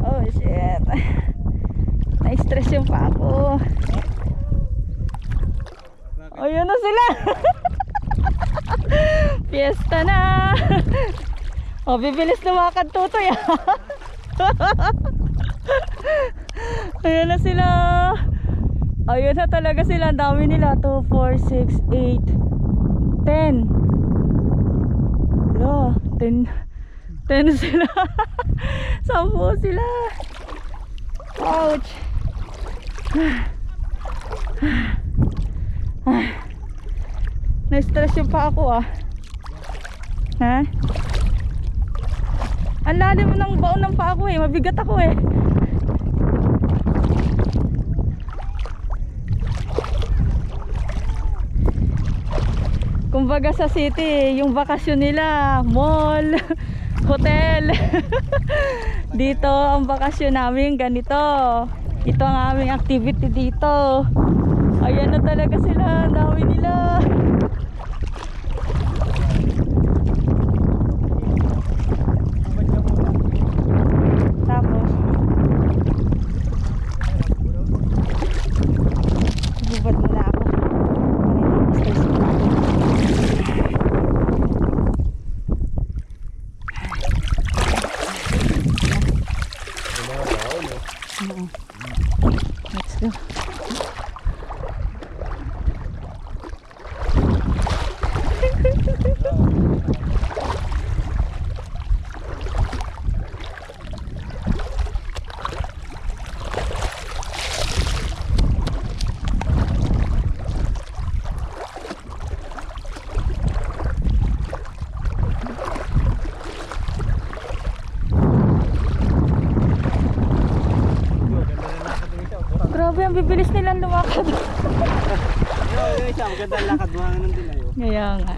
Oh shit. Na-stress yung pa ako. Ayun na sila. Fiesta na. Oh, bibilis lumakad Tutoy. Ayun na sila. Ayun na talaga sila. Ang dami nila. 2, 4, 6, 8, 10. Wala, 10 sila. 10 sila. Ouch. Na-stress yung pa ako Ha? Ang lalim ng baon ng pa ako mabigat ako Kumbaga sa city, yung bakasyon nila, mall, hotel. Dito ang bakasyon namin ganito. Ito ang aming activity dito. Ayan na talaga sila, ang dami nila. Tapos bubad muna ako. Let's go. Grabe, ang bibilis nilang lumakad. Maganda ang lakad, buhangan ng dilay. Kaya nga.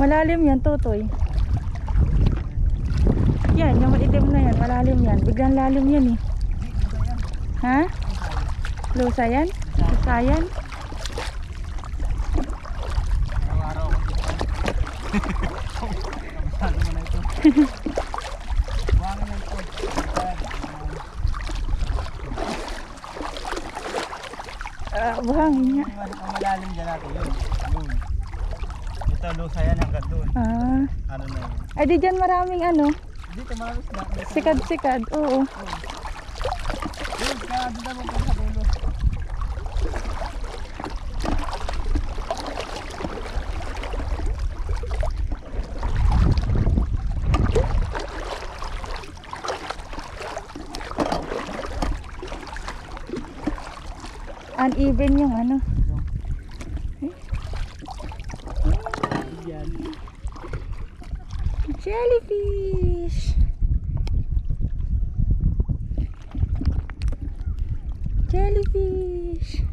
Malalim yan, Tutoy. Yan, yung maitim na yan, malalim yan. Biglang lalim yan Ha? Lusa yan? Lusa yan? Araw-araw ako dito. Kabisado mo na ito. Buhangan na ito. Buhangin nga. Ang malalim dyan natin yun. Ito, lusa yan hanggang doon. Ano na yun? Ay, di dyan maraming Dito maraming sila. sikad-sikad, oo. Yun, kaya dito mo po sa dulo. Uneven yung Yan. Jellyfish. Jellyfish.